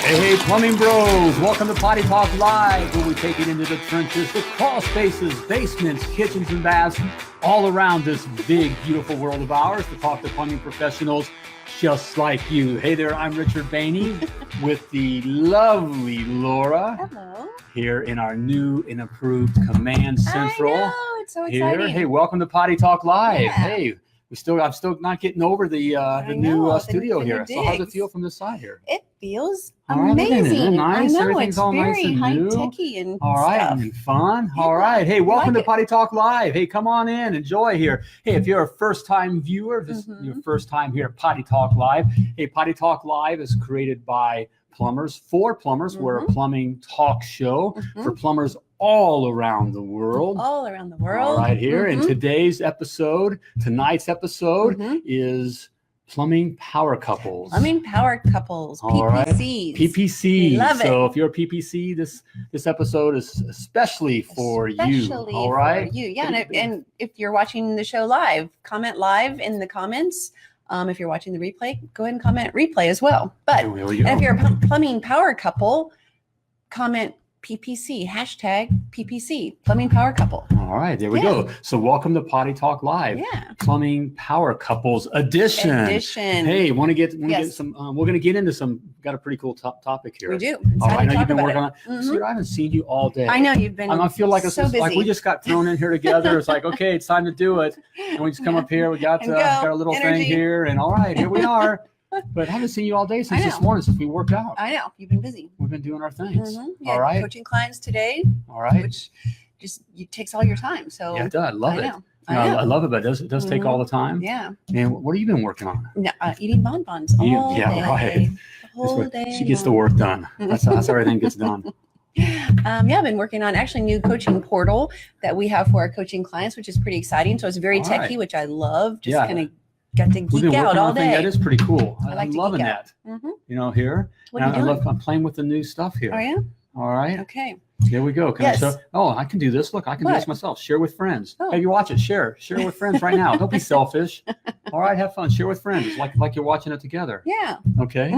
Hey, plumbing bros, welcome to Potty Talk Live, where we take it into the trenches, the crawl spaces, basements, kitchens, and baths, all around this big, beautiful world of ours to talk to plumbing professionals just like you. Hey there, I'm Richard Behney with the lovely Laura. Hello. Here in our new and improved Command Central. I know, it's so exciting. Hey, welcome to Potty Talk Live. Yeah. Hey, I'm still not getting over the new studio here. So how's it feel from this side here? It feels amazing. amazing. Nice. I know, Everything's it's all very nice and new. high-techy and all right, stuff. and fun. Yeah, all right. Hey, welcome to it. Potty Talk Live. Hey, come on in, enjoy here. Hey, if you're a first-time viewer, this is your first time here at Potty Talk Live. Hey, Potty Talk Live is created by plumbers for plumbers. We're a plumbing talk show for plumbers all around the world. All around the world. All right, here. And tonight's episode is plumbing power couples. Plumbing power couples, All PPCs. right. PPC. We love it. So if you're a PPC, this episode is especially for you. All right. For you. Yeah, and if you're watching the show live, comment live in the comments. If you're watching the replay, go ahead and comment replay as well. But There we go. and if you're a plumbing power couple, comment PPC, hashtag PPC, plumbing power couple. All right, there we go. So welcome to Potty Talk Live. Yeah. Plumbing Power Couples edition. Hey, want to get some? We're going to get into some. Got a pretty cool topic here. We do. All right, I know talk you've been about working on. See, I haven't seen you all day. I know you've been. I feel like it's so just, busy. like we just got thrown in here together. It's like, okay, it's time to do it. And we just come up here. We got our little energy. thing here, and all right, here we are. But I haven't seen you all day since this morning, since we worked out. I know you've been busy. We've been doing our things. Yeah, All right. coaching clients today. All right. Which just takes all your time. So Yeah, it does. I love it. know. I love it, but it does take all the time. Yeah. And what have you been working on? No, eating bonbons all day. Right. The whole day. She gets the work done. That's how everything gets done. I've been working on actually a new coaching portal that we have for our coaching clients, which is pretty exciting. So it's very All techie, right. which I love. Just Yeah. kind of got to We've geek been out working all on things. day. That is pretty cool. I like I'm to loving geek out. that. Here. What are you doing? I'm playing with the new stuff here. Oh, yeah? All right. Okay. Here we go. Can Yes. I show? Oh, I can do this. Look, I can do this myself. Share with friends. Oh. Hey, you watch it. Share with friends right now. Don't be selfish. All right, have fun. Share with friends. It's like you're watching it together. Yeah. Okay.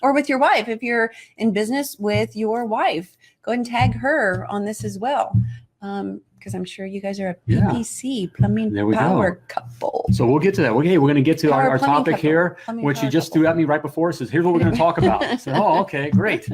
Or with your wife. If you're in business with your wife, go ahead and tag her on this as well. Because I'm sure you guys are a PPC, plumbing There we power go. couple. So we'll get to that. Okay, we're going to get to our Plumbing topic couple. here, Plumbing which you power just couple. threw at me right before. It says, here's what we're going to talk about. I said, oh, okay, great.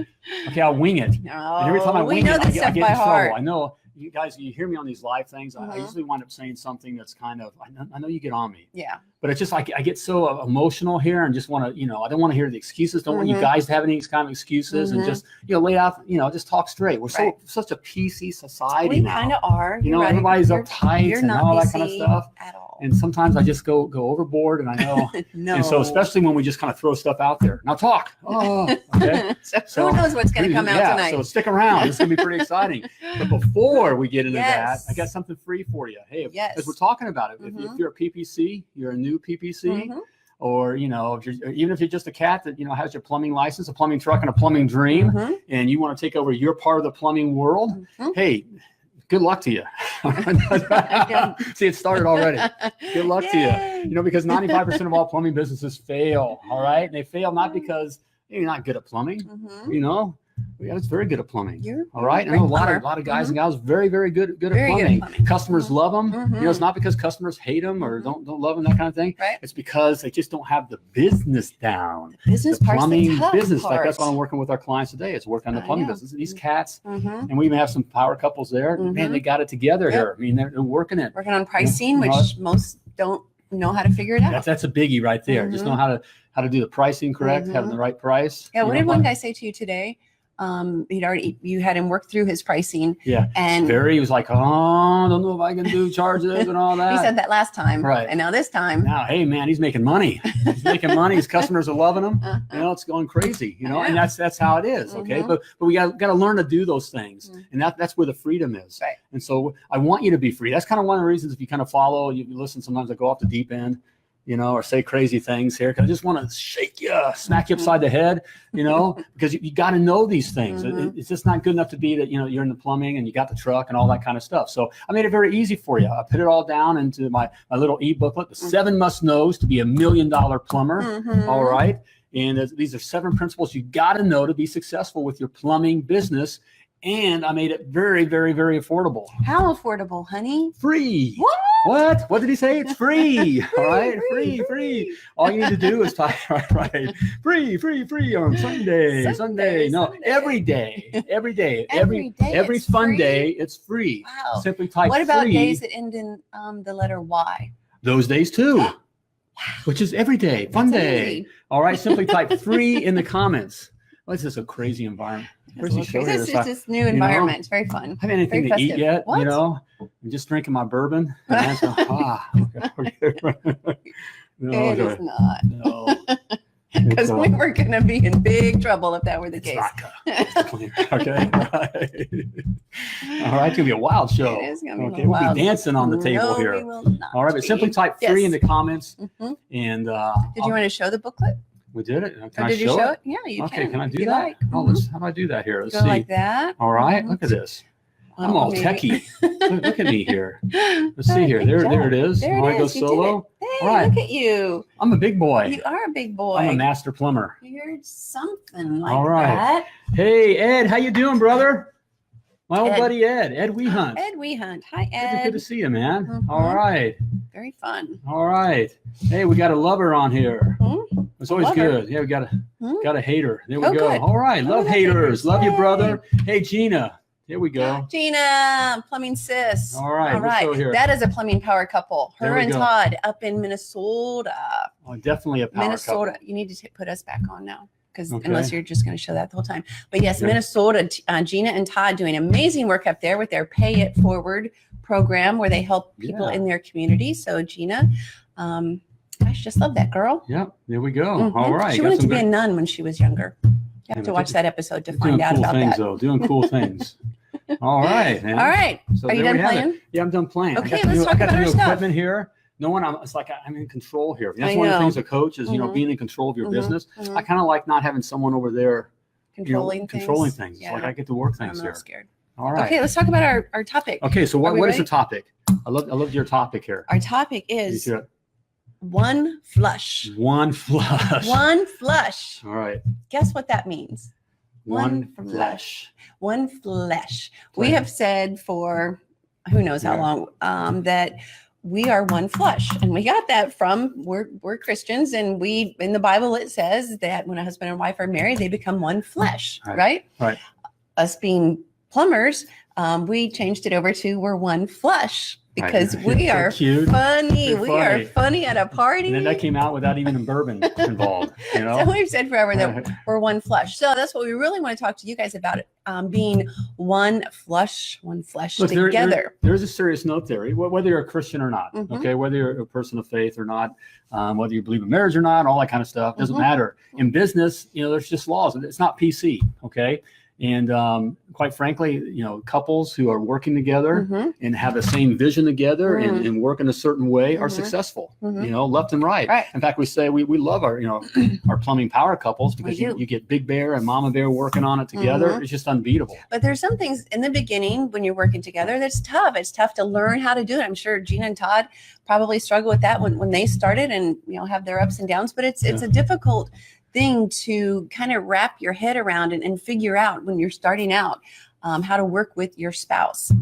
Okay, I'll wing it. And every time I we wing know it, I this get stuff in by heart. trouble. I know you guys, you hear me on these live things. I usually wind up saying something that's kind of, I know you get on me. Yeah. But it's just like I get so emotional here and just want to, I don't want to hear the excuses. Don't want you guys to have any kind of excuses and just, lay out, just talk straight. We're such a PC society We now. kind of are. Everybody's uptight and all that kind of stuff. At all. And sometimes I just go overboard, and I know. No. And so especially when we just kind of throw stuff out there. Now talk. Oh, okay. So who knows what's going to come out tonight? So stick around. This is going to be pretty exciting. But before we get into Yes. that, I got something free for you. Hey, Yes. as we're talking about it, if you're a PPC, you're a new PPC, or if you're just a cat that has your plumbing license, a plumbing truck, and a plumbing dream, and you want to take over your part of the plumbing world, hey, good luck to you. See, it started already. Good luck to you. Because 95% of all plumbing businesses fail. All right, and they fail not because you're not good at plumbing. It's very good at plumbing. All right, I know a lot of guys and gals very, very good at plumbing. Customers love them. It's not because customers hate them or don't love them, that kind of thing. Right. It's because they just don't have the business down. Business The part's plumbing the tough business. part. Like that's what I'm working with our clients today. It's working on the plumbing know. business. These cats, and we even have some power couples there. Man, they got it together here. I mean, they're working it. Working on pricing, which most don't know how to figure it out. That's a biggie right there. Just know how to do the pricing correct, having the right price. Yeah. What did one guy say to you today? You had him work through his pricing. Yeah. And he was like, oh, I don't know if I can do charges and all that. he said that last time. Right. And now this time. Now, hey man, he's making money. He's making money. His customers are loving him. It's going crazy, and that's how it is. Okay. But we got to learn to do those things. And that's where the freedom is. Right. And so I want you to be free. That's kind of one of the reasons if you kind of follow, you listen, sometimes I go off the deep end. or say crazy things here. Cause I just want to shake you, smack you upside the head, because you got to know these things. It's just not good enough to be that, you're in the plumbing and you got the truck and all that kind of stuff. So I made it very easy for you. I put it all down into my little e-booklet, the 7 must knows to be $1 million plumber. All right. And these are 7 principles you got to know to be successful with your plumbing business. And I made it very, very, very affordable. How affordable, honey? Free. What? What did he say? It's free. All right. Free. All you need to do is type, right. Free on Sunday. No, every day. Every fun free? Day, it's free. Wow. Simply type What about free. days that end in the letter Y? Those days too. Which is every day. Fun That's day. amazing. All right. Simply type free in the comments. Well, this is a crazy environment. Where's he showing It's this new environment. It's very fun. I haven't anything Very to eat festive. yet. What? I'm just drinking my bourbon. And that's It is not. No. Because we were going to be in big trouble if that were the It's case. vodka. Okay. Right. All right. It's gonna be a wild show. It is gonna be Okay. We'll wild. be dancing on the table No, here. we will not All right. But be. simply type free in Yes. the comments. Mhm. And Did you want to show the booklet? we did it. Can Or I did you show it? Yeah, you Okay. Can I if do you that? like. Oh, how do I do that here? Let's Go see. like that. All right. Mhm. Look at this. I'm Well, all maybe- techie. Look at me here. Let's see here. Good There it is. There All right, it go is. You did solo. it. Hey, All right. look at you. I'm a big boy. You are a big boy. I'm a master plumber. You're something like All right. that. Hey, Ed, how you doing, brother? My old Ed. buddy Ed Wehunt. Ed Wehunt. Hi, Good Ed. to see you, man. Mhm. All right. Very fun. All right. Hey, we got a lover on here. Hmm? It's always Lover? good. Yeah, we got Hmm? a hater. There we Oh, go. good. All right. Oh, Love love haters. haters. Love you, Yay. brother. Hey, Gina. Here we go. Gina, plumbing sis. All right. All Let's right. go here. That is a plumbing power couple. There Her we and go. Todd up in Minnesota. Oh, definitely a power Minnesota. couple. You need to put us back on now. Because Okay. unless you're just going to show that the whole time. But yes, Okay. Minnesota, Gina and Todd doing amazing work up there with their Pay It Forward program where they help people Yeah. in their community. So Gina, I just love that girl. Yep. There we go. Mhm. All right. She Got wanted to some be a good- nun when she was younger. You have Yeah, to but watch that episode to doing find out cool about things, that. though. Doing cool things. All right, man. All right. So Are you there done we have it. playing? Yeah, I'm done playing. Okay, I got the let's new, talk I got about the our new stuff. equipment here. No one, it's like I'm in control here. That's I one of the know. things a coach is, Mhm. being in control of your Mhm. business. Mhm. I kind of like not having someone over there, Controlling controlling things. things. It's Yeah. like I get to work I'm things a here. little scared. All right. Okay, let's talk about our topic. Okay. So Are what we is the ready? topic? I love your topic here. Our topic You is should- one flush. One flush. One flush. All right. Guess what that means? One One flush. One flesh. We Okay. have said for who knows how Yeah. long that we are one flesh, and we got that from we're Christians, and we in the Bible it says that when a husband and wife are married, they become one flesh, Right. right? Right. Us being plumbers, we changed it over to we're one flush because Right. we So are cute. funny. You're We are funny. funny at a party. And then that came out without even a bourbon involved. So we've said forever that we're one flush. So that's what we really want to talk to you guys about, being one flesh Look, together. there's a serious note there, whether you're a Christian or not, Mhm. okay, whether you're a person of faith or not, whether you believe in marriage or not, all that kind of stuff, doesn't Mhm. matter. In business, there's just laws. It's not PC, okay? And quite frankly, couples who are working together Mhm. and have the same vision together and work in a certain way are Mhm. successful, Mhm. left and right. Right. In fact, we say we love our, our plumbing power couples because We do. you get Big Bear and Mama Bear working on it together. Mhm. It's just unbeatable. But there's some things in the beginning when you're working together that's tough. It's tough to learn how to do it. I'm sure Gina and Todd probably struggle with that when they started and have their ups and downs. But it's a difficult thing to kind of wrap your head around and figure out when you're starting out how to work with your spouse.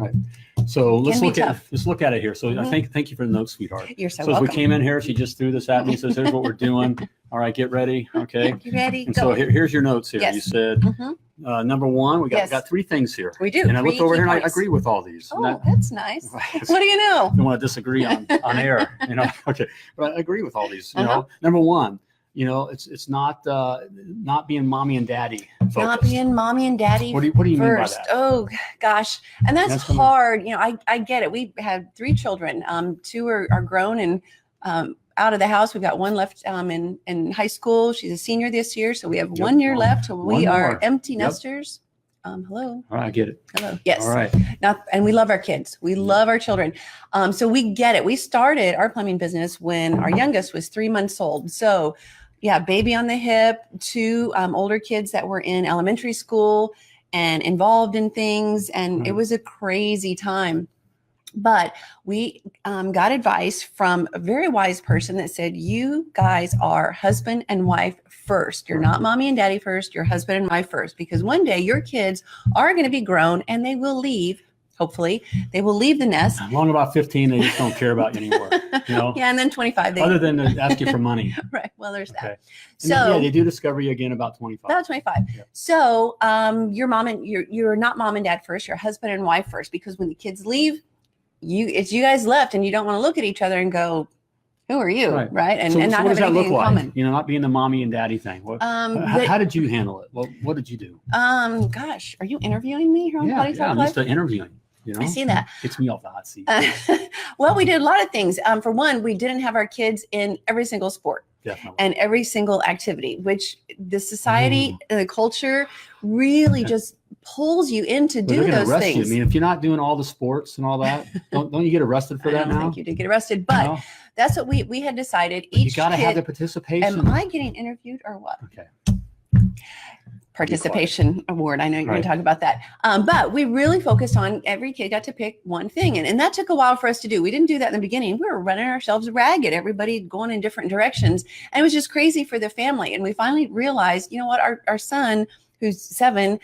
So let's Can be look at it here. So I Mhm. thank you for the note, sweetheart. You're so So as welcome. we came in here, she just threw this at me. Says, "Here's what we're doing. All right, get ready." Okay. You ready? And Go. so here's your notes here. Yes. You said Mhm. number one, we Yes. got three things here. We do. And I Three looked over key here and I points. agree with all these. And Oh, that- that's nice. What do you know? don't want to disagree on air, Okay, but I agree with all these. Uh-huh. Number one, it's not being mommy and daddy focused. Not being mommy and daddy What do you mean by first. that? Oh gosh, and that's That's gonna- hard. I get it. We have 3 children. 2 are grown and out of the house. We've got 1 left in high school. She's a senior this year, so we have Yep. 1 year left. So we One are more. empty Yep. nesters. Hello. All right, I get it. Hello. Yes. All right. And we love our kids. We love our children. So we get it. We started our plumbing business when our youngest was 3 months old. So yeah, baby on the hip, 2 older kids that were in elementary school and involved in things. And it was a crazy time. But we got advice from a very wise person that said, you guys are husband and wife first. You're not mommy and daddy first. You're husband and wife first, because one day your kids are going to be grown and they will leave. Hopefully they will leave the nest. Long about 15, they just don't care about you anymore. You know? Yeah. And then 25, Other than to ask you for money. Right. Well, there's that. Okay. So And yeah, they do discover you again about 25. about 25. Yep. So you're not mom and dad first. You're husband and wife first, because when the kids leave, it's you guys left, and you don't want to look at each other and go, who are you? Right. And so not what have does that anything look in common. like? You know, not being the mommy and daddy thing. How did you handle it? What did you do? Gosh, are you interviewing me here on Potty Talk I'm Live? just interviewing. You know, I see that. Gets me off the hot seat. Well, we did a lot of things. For one, we didn't have our kids in every single sport. Definitely. And every single activity, which the society, the culture really just pulls you in to do those things. You. I mean, if you're not doing all the sports and all that, don't you get arrested for that now? I think you did get arrested, but that's what we had decided. You got to have the participation. Am I getting interviewed or what? Okay. Participation award. I know you're going to talk about that. But we really focused on every kid got to pick one thing. And that took a while for us to do. We didn't do that in the beginning. We were running ourselves ragged, everybody going in different directions. And it was just crazy for the family. And we finally realized, you know what, our son, who's 7,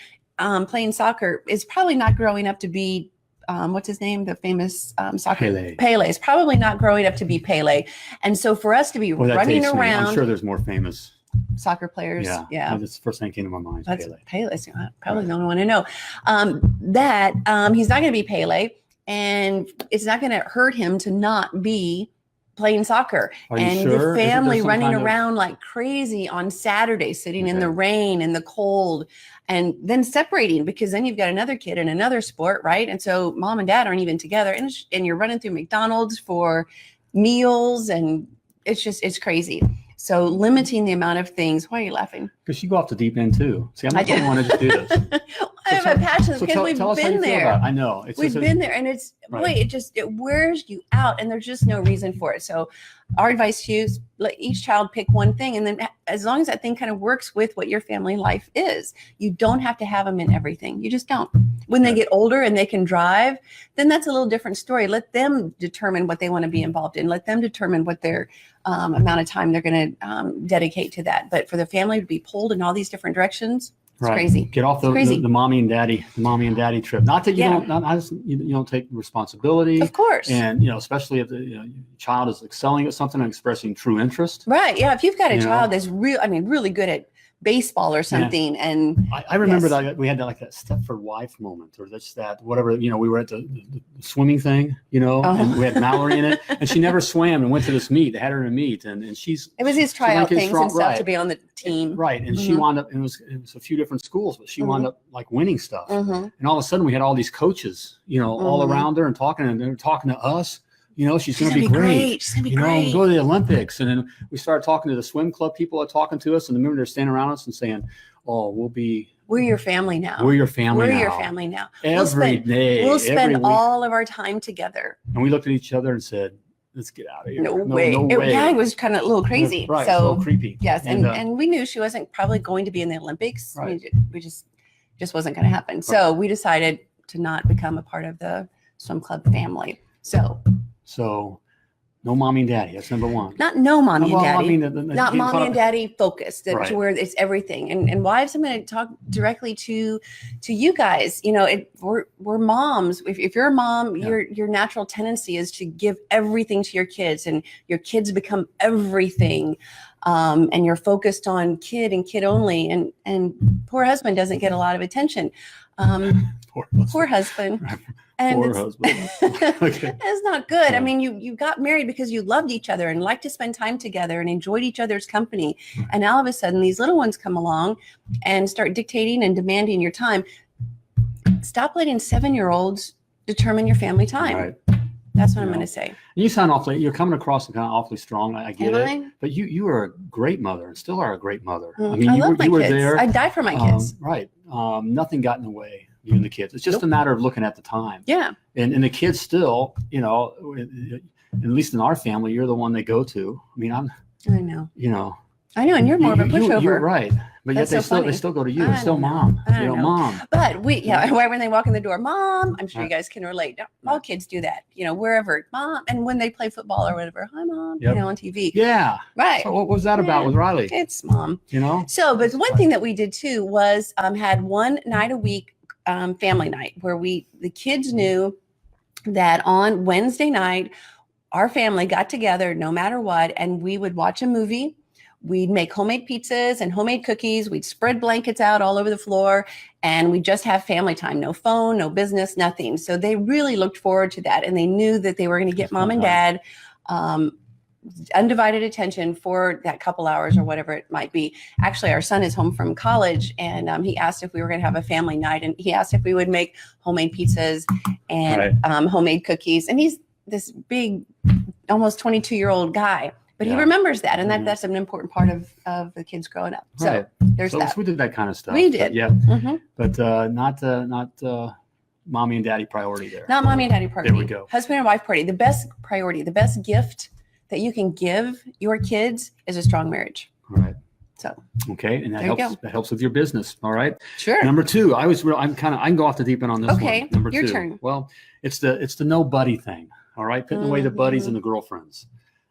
playing soccer, is probably not growing up to be what's his name? The famous soccer Pele is probably not growing up to be Pele. And so for us to be running around, I'm sure there's more famous soccer players. Yeah. That's the first thing that came to my mind. That's Pele's probably the only one I know. That he's not going to be Pele, and it's not going to hurt him to not be playing soccer. And the family running around like crazy on Saturday, sitting in the rain and the cold, and then separating, because then you've got another kid in another sport, right? And so mom and dad aren't even together, and you're running through McDonald's for meals, and it's crazy. So limiting the amount of things. Why are you laughing? Because you go off the deep end too. See, I'm not the one to just do this. I have a passion because we've been there. I know. We've been there, and it's it wears you out, and there's just no reason for it. So our advice to you is let each child pick one thing, and then as long as that thing kind of works with what your family life is, you don't have to have them in everything. You just don't. When they get older and they can drive, then that's a little different story. Let them determine what they want to be involved in. Let them determine what their amount of time they're going to dedicate to that. But for the family to be pulled in all these different directions, it's crazy. Get off the mommy and daddy trip. Not that you don't take responsibility. Of course. And especially if the child is excelling at something and expressing true interest. Right. Yeah. If you've got a child that's really good at baseball or something. Yeah. And I remember that we had that Stepford wife moment, or that's that whatever, we were at the swimming thing, and we had Mallory in it, and she never swam and went to this meet. They had her in a meet, and it was his tryout things and stuff to be on the team. Right. And she wound up, it was a few different schools, but she wound up winning stuff. And all of a sudden we had all these coaches, all around her and they're talking to us. She's going to be great. She's going to be great. Go to the Olympics. And then we started talking to the swim club people are talking to us. And remember, they're standing around us and saying, we're your family now. We're your family now. Every day. We'll spend all of our time together. And we looked at each other and said, let's get out of here. No way. It was kind of a little crazy. Right. So a little creepy. Yes. And we knew she wasn't probably going to be in the Olympics. Right. We just wasn't going to happen. Right. So we decided to not become a part of the swim club family. So no mommy and daddy. That's number one. Not no mommy and daddy. I mean, not mommy and daddy focused to where it's everything. And wives, I'm going to talk directly to you guys. We're moms. If you're a mom, your natural tendency is to give everything to your kids, and your kids become everything. And you're focused on kid and kid only. And poor husband doesn't get a lot of attention. Poor husband. And it's not good. I mean, you got married because you loved each other and liked to spend time together and enjoyed each other's company. And all of a sudden, these little ones come along and start dictating and demanding your time. Stop letting 7-year-olds determine your family time. Right. That's what I'm going to say. You sound you're coming across kind of awfully strong. I get it. I? But you are a great mother and still are a great mother. I mean, you were there. I die for my kids. Right. Nothing got in the way, you and the kids. It's just a matter of looking at the time. Yeah. And the kids still, at least in our family, you're the one they go to. I mean, I know. I know, and you're more of a pushover. You're right. But That's yet so they still go to you. I It's still don't know. mom. I don't know. Mom. But why when they walk in the door, mom, I'm sure you guys can relate. All kids do that, wherever, mom. And when they play football or whatever, hi, mom, on TV. Yeah. Right. So what was that about with Riley? It's mom. So, but one thing that we did too was had one night a week family night where the kids knew that on Wednesday night, our family got together no matter what, and we would watch a movie. We'd make homemade pizzas and homemade cookies. We'd spread blankets out all over the floor, and we'd just have family time. No phone, no business, nothing. So they really looked forward to that, and they knew that they were going to get mom and dad undivided attention for that couple hours or whatever it might be. Actually, our son is home from college, and he asked if we were going to have a family night, and he asked if we would make homemade pizzas and homemade cookies. And he's this big, almost 22-year-old guy. But he remembers that, and that's an important part of the kids growing up. So there's that. So we did that kind of stuff. We did. But not mommy and daddy priority there. Not mommy and daddy priority. There we go. Husband and wife priority. The best priority, the best gift that you can give your kids is a strong marriage. All right. So. Okay, and that helps with your business. All right. Sure. Number 2, I can go off the deep end on this one. Okay. Number 2. Your turn. Well, it's the no buddy thing. All right, putting away the buddies and the girlfriends.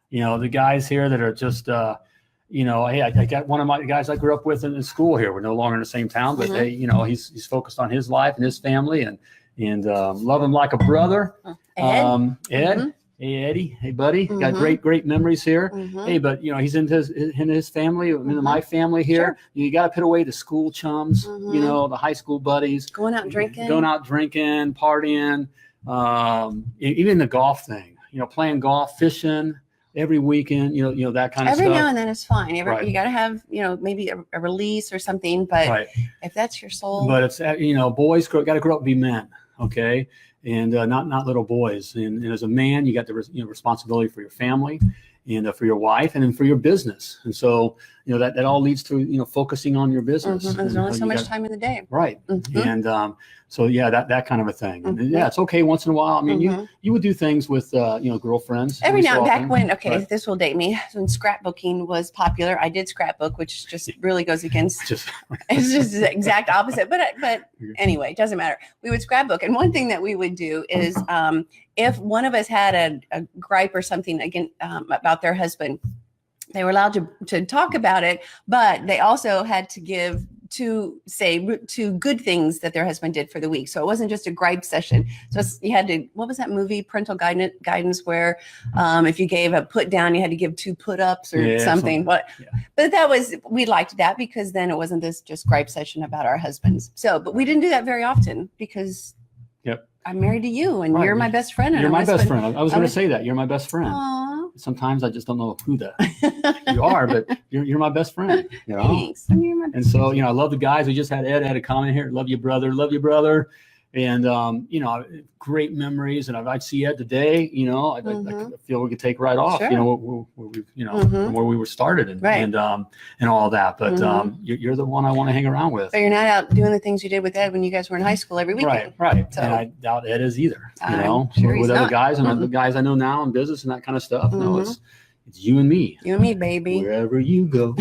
The guys here that are just, hey, I got one of my guys I grew up with in school here. We're no longer in the same town, but he's focused on his life and his family and love him like a brother. Ed. Ed. Hey, Eddie. Hey, buddy. Got great memories here. Hey, but he's into his family, into my family here. Sure. You got to put away the school chums, the high school buddies. Going out drinking, partying, even the golf thing, playing golf, fishing. Every weekend, that kind of stuff. Every now and then is fine. You got to have, maybe a release or something. But if that's your soul. But it's, boys got to grow up and be men, okay? And not little boys. And as a man, you got the responsibility for your family and for your wife and then for your business. And so, that all leads to, focusing on your business. There's only so much time in the day. Right. And so, that kind of a thing. And it's okay once in a while. I mean, you would do things with, girlfriends. Every now and back when, this will date me. When scrapbooking was popular, I did scrapbook, which just really goes against, it's just the exact opposite. But anyway, it doesn't matter. We would scrapbook. And one thing that we would do is if one of us had a gripe or something again about their husband, they were allowed to talk about it, but they also had to say two good things that their husband did for the week. So it wasn't just a gripe session. So you had to, what was that movie, Parental Guidance, where if you gave a put down, you had to give 2 put ups or something. But we liked that because then it wasn't this just gripe session about our husbands. So, but we didn't do that very often because I'm married to you and you're my best friend. You're my best friend. I was going to say that. You're my best friend. Aww. Sometimes I just don't know who you are, but you're my best friend. Thanks. And you're my best friend. I love the guys. We just had Ed had a comment here. Love you, brother. Love you, brother. And, great memories. And I'd see Ed today, I feel we could take right off, where we were started and all that. But you're the one I want to hang around with. But you're not out doing the things you did with Ed when you guys were in high school every weekend. Right. So, and I doubt Ed is either, sure with other guys and the guys I know now in business and that kind of stuff. No, it's you and me. You and me, baby. Wherever you go,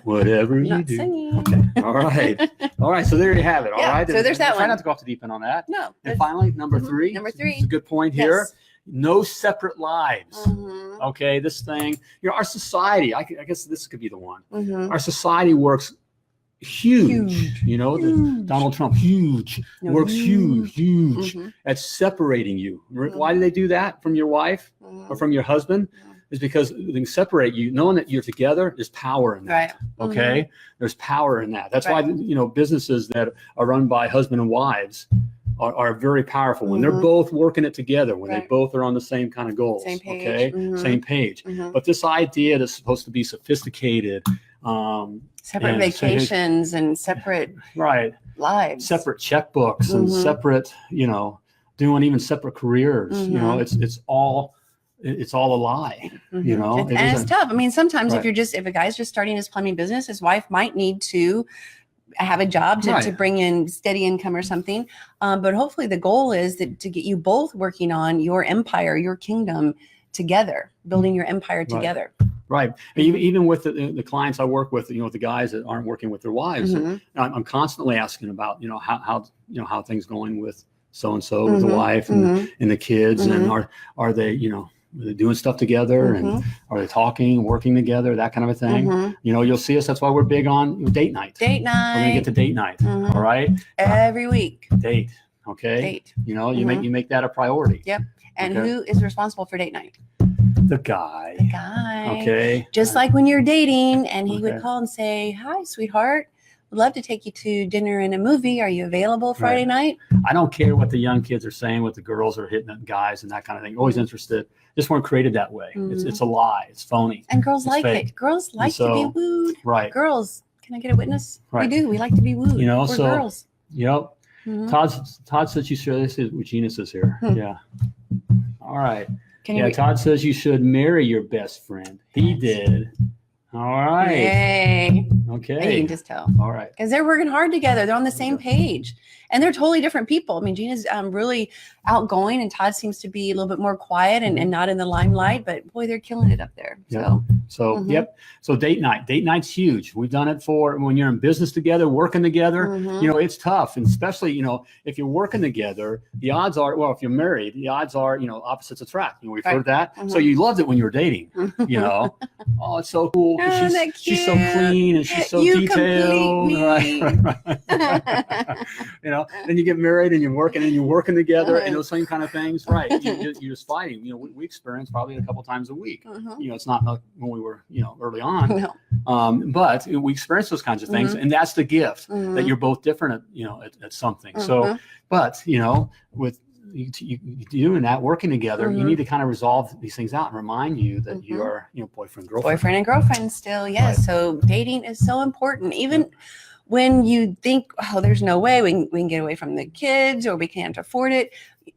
whatever you do. Singing. Okay. All right. So there you have it. All right. So there's that one. Try not to go off the deep end on that. No. And finally, number 3. Number 3. It's a good point here. No separate lives. Okay. This thing, our society, I guess this could be the one. Our society works huge. Donald Trump, works huge at separating you. Why do they do that from your wife or from your husband? Is because they can separate you. Knowing that you're together, there's power in that. Right. Okay. There's power in that. That's why, businesses that are run by husband and wives are very powerful when they're both working it together, when they both are on the same kind of goals. Same page. Okay. Same page. But this idea that's supposed to be sophisticated, separate vacations and separate lives, separate checkbooks and separate, doing even separate careers. You know, it's all a lie. You know, and it's tough. I mean, sometimes Right. if a guy's just starting his plumbing business, his wife might need to have a job to bring in steady income or something. But hopefully the goal is that to get you both working on your empire, your kingdom together, building your empire together. Right. Even with the clients I work with, you know, with the guys that aren't working with their wives, I'm constantly asking about, you know, how things going with so-and-so, with the wife and the kids, and are they, you know, are they doing stuff together, and are they talking, working together, that kind of a thing. You know, you'll see us. That's why we're big on date night. We're gonna get to date night. All right. Every week. Date. Okay. Date. You know, you make that a priority. Yep. And who is responsible for date night? The guy. The guy. Okay. Just like when you're dating, and he would call and say, "Hi, sweetheart. Would love to take you to dinner and a movie. Are you available Friday night?" I don't care what the young kids are saying, what the girls are hitting at guys and that kind of thing. Always interested. Just weren't created that way. It's a lie. It's phony. And girls it's like fake. it. Girls like to be wooed. Right. Girls, can I get a witness? Right. We do. We like to be wooed. You know, We're so girls. Yep. Todd said you should. This is what Gina says here. Yeah. All right. Todd says you should marry your best friend. He did. All right. Yay. Okay. And you can just tell. All right. Because they're working hard together. They're on the same page. And they're totally different people. I mean, Gina's really outgoing, and Todd seems to be a little bit more quiet and not in the limelight. But boy, they're killing it up there. So, yep. So date night. Date night's huge. We've done it for when you're in business together, working together. You know, it's tough. And especially, you know, if you're working together, the odds are, well, if you're married, the odds are, you know, opposites attract. You know, we've heard that. So you loved it when you were dating, you know. Oh, it's so cool. She's so clean and she's so detailed. Right. You know, then you get married and you're working together and those same kind of things. Right. You're just fighting. You know, we experience probably a couple times a week. You know, it's not when we were, you know, early on. But we experience those kinds of things. And that's the gift that you're both different at, you know, at something. So, but, you know, with you doing that, working together, you need to kind of resolve these things out and remind you that you are, you know, boyfriend and girlfriend still. Yes. Right. So dating is so important. Even when you think, oh, there's no way we can get away from the kids or we can't afford it.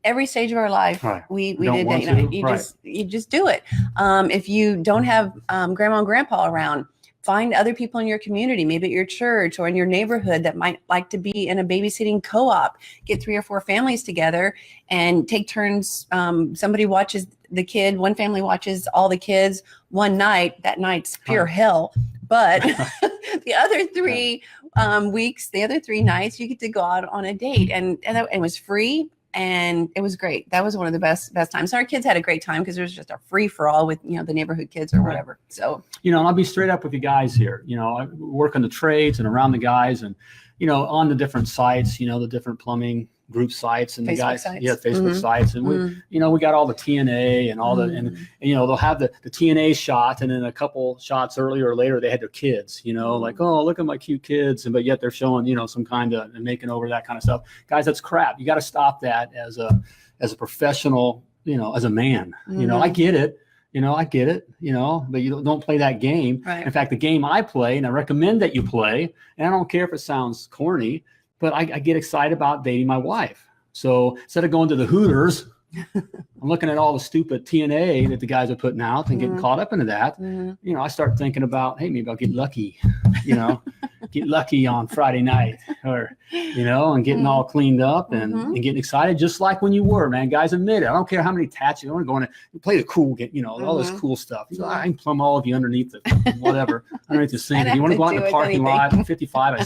Every stage of our life, we did date night. You just do it. If you don't have grandma and grandpa around, find other people in your community, maybe at your church or in your neighborhood that might like to be in a babysitting co-op. Get 3 or 4 families together and take turns. Somebody watches the kid. One family watches all the kids one night. That night's pure hell. But the other 3 weeks, the other 3 nights, you get to go out on a date, and it was free. And it was great. That was one of the best times. So our kids had a great time because there was just a free for all with, you know, the neighborhood kids or whatever. So, you know, and I'll be straight up with you guys here. You know, I work in the trades and around the guys, and, you know, on the different sites, you know, the different plumbing group sites and Facebook the guys, sites. Facebook sites. And we, you know, we got all the TNA and all the, and, you know, they'll have the TNA shot, and then a couple shots earlier or later, they had their kids, you know, like, oh, look at my cute kids. But yet they're showing, you know, some kind of and making over that kind of stuff. Guys, that's crap. You got to stop that as a professional, you know, as a man. You know, I get it. You know, but you don't play that game. Right. In fact, the game I play, and I recommend that you play, and I don't care if it sounds corny, but I get excited about dating my wife. So instead of going to the Hooters, I'm looking at all the stupid TNA that the guys are putting out and getting caught up into that. You know, I start thinking about, hey, maybe I'll get lucky, you know, get lucky on Friday night, or, you know, and getting all cleaned up and getting excited, just like when you were, man. Guys, admit it. I don't care how many tats you want to go in and play the cool, you know, all this cool stuff. So I can plumb all of you underneath the whatever, underneath the sink. If you want to go out in the parking lot at 55,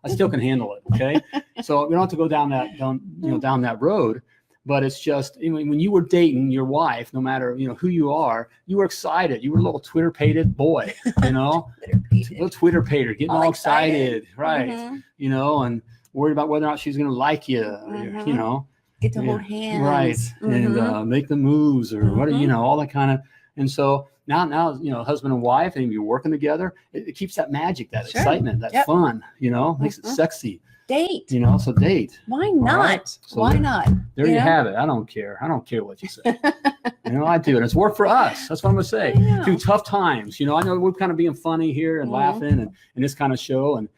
I still can handle it. Okay. So we don't have to go down that road. But it's just, when you were dating your wife, no matter, you know, who you are, you were excited. You were a little Twitter-pated boy, you know, little Twitter-pated, getting all excited. Right. You know, and worried about whether or not she's going to like you, or, you know. Get to hold hands. Right. And make the moves, or what, you know, all that kind of. And so now, you know, husband and wife, and you're working together, it keeps that magic, that excitement, that fun, you know, makes it sexy. Date. You know, so date. Why not? Right? So why not? There you have it. I don't care. I don't care what you say. You know, I do. And it's worked for us. That's what I'm going to say. Through tough times. You know, I know we're kind of being funny here and laughing and this kind of show. And,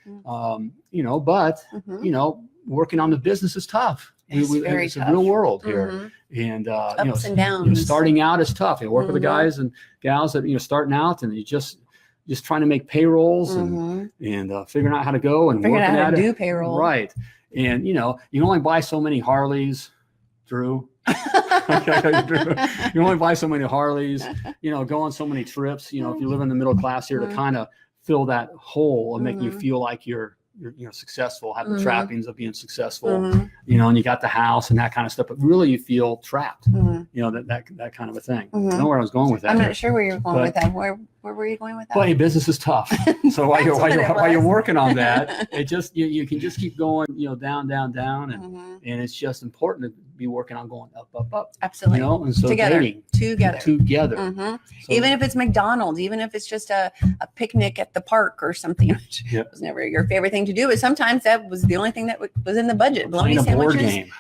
you know, but, you know, working on the business is tough. It's a real world here. Mm-hmm. And ups and downs. Starting out is tough. You work with the guys and gals that starting out, and you just trying to make payrolls and figuring out how to go and figuring working out how at to it. do payroll. Right. And you can only buy so many Harleys, Drew. You only buy so many Harleys, go on so many trips, if you live in the middle class here, to kind of fill that hole and make you feel like you're successful, have the trappings of being successful, and you got the house and that kind of stuff, but really you feel trapped, that kind of a thing. I don't know where I was going with that. I'm not sure where you're going with that. Where were you going with that? But business is tough. So while you're working on that, it just, you can just keep going, down, and it's just important to be working on going up. Absolutely. And so together. So, even if it's McDonald's, even if it's just a picnic at the park or something, which was never your favorite thing to do, but sometimes that was the only thing that was in the budget. Bologna playing a board sandwiches. game.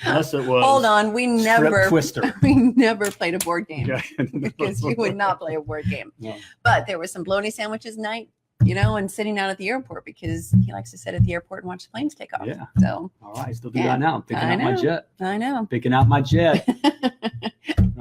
Unless it was. Hold on, we never played a board game because you would not play a board game. No. But there was some bologna sandwiches night, and sitting out at the airport because he likes to sit at the airport and watch the planes take off. Yeah. So. All right, still do that now. I'm picking out my jet. I know. Picking out my jet.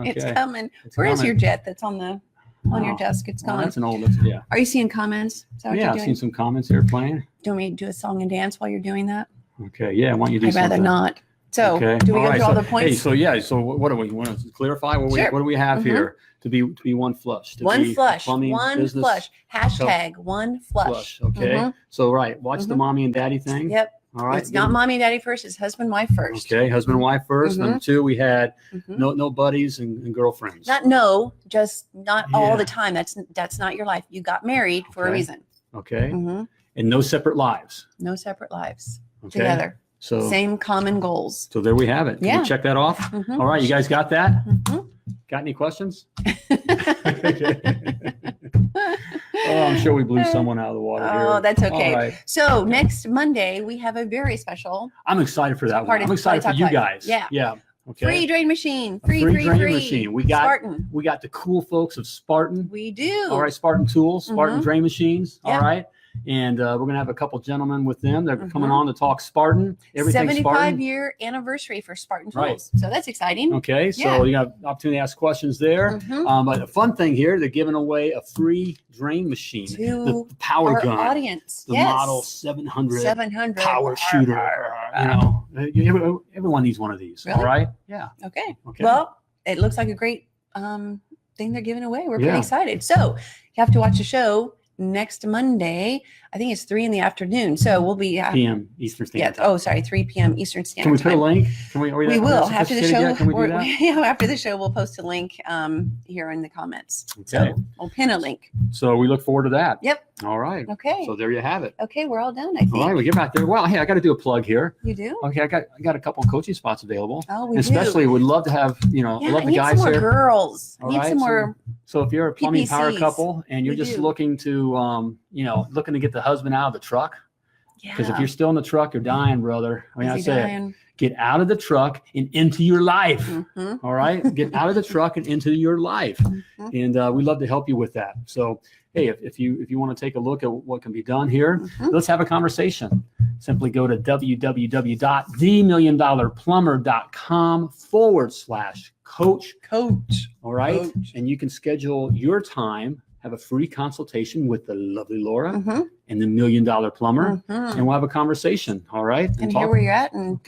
It's coming. Where is your jet that's on your desk? It's gone. That's an old. Are you seeing comments? Is that what you're I've doing? seen some comments here playing. Do you want me to do a song and dance while you're doing that? Okay, why don't you do I'd rather something? not. So, do we go through all the points? Hey, so what do we want to clarify? What do we have here to be one flush? One flush. Plumbing, one business, flush. Hashtag one flush. Okay. So watch the mommy and daddy thing. Yep. All right. It's not mommy and daddy first. It's husband, wife first. Okay, husband and wife 1st. Number 2, we had no buddies and girlfriends. Just not all the time. That's not your life. You got married for a reason. Okay. And no separate lives. No separate lives. Okay. Together. So same common goals. So there we have it. Can you check that off? All right, you guys got that? Got any questions? I'm sure we blew someone out of the water here. Oh, that's okay. All right. So next Monday, we have a very special. I'm excited for that one. I'm excited for you guys. Yeah. Yeah. Okay. Free drain machine. Free drain machine. We got Spartan. We got the cool folks of Spartan. We do. All right, Spartan tools, Spartan drain machines. Yeah. All right. And we're going to have a couple gentlemen with them. They're coming on to talk Spartan. Everything 75-year anniversary for Spartan tools. Right. So that's exciting. Okay. So you got opportunity to ask questions there. But the fun thing here, they're giving away a free drain machine. To the power our gun. Audience. The model 700 power shooter. Everyone needs one of these. Really? All right. Yeah. Okay. Well, it looks like a great thing they're giving away. We're pretty excited. So you have to watch the show next Monday. I think it's 3 p.m. So we'll be p.m. Eastern Standard Time. Oh, sorry, 3 p.m. Eastern Standard Time. Can we put a link? We will after the show. Can we do that? After the show, we'll post a link here in the comments. Okay. So we'll pin a link. So we look forward to that. Yep. All right. Okay. So there you have it. Okay, we're all done. I think. All right, we get back there. Well, hey, I got to do a plug here. You do? Okay, I got a couple of coaching spots available. Oh, we especially would love to have I love the guys here. Girls. I need some more. So if you're a plumbing PPCs. power couple and you're just looking to looking to get the husband out of the truck, because if you're still in the truck, you're dying, brother. I mean, I say it. Get out of the truck and into your life. All right, get out of the truck and into your life, and we'd love to help you with that. So, hey, if you want to take a look at what can be done here, let's have a conversation. Simply go to www.themillionplumber.com/coach. All right, and you can schedule your time. Have a free consultation with the lovely Laura and the $1 Million Plumber, and we'll have a conversation. All right, and hear where you're at, and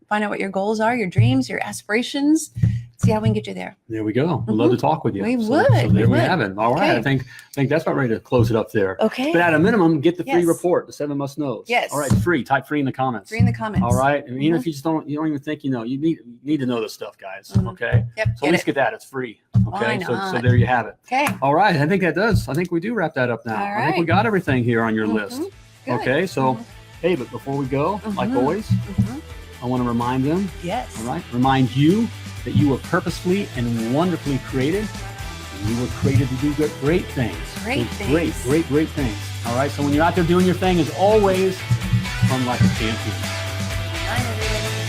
find out what your goals are, your dreams, your aspirations. See how we can get you there. There we go. We'd love to talk with you. We would. So there we have it. All right. I think that's about ready to close it up there. Okay. But at a minimum, get the free report, the 7 must knows. Yes. All right. Free. Type free in the comments. Free in the comments. All right. And even if you don't even think you need to know this stuff, guys. Okay. Yep. So at least get that. It's free. Okay. Why So there you have it. Okay. All right. I think that does. I think we do wrap that up now. All right. I think we got everything here on your list. Good. Okay. So, hey, but before we go, like always, I want to remind them. Yes. All right. Remind you that you were purposefully and wonderfully created. And you were created to do great things. Great things. All right. So when you're out there doing your thing, as always, run like a champion. Bye, everybody.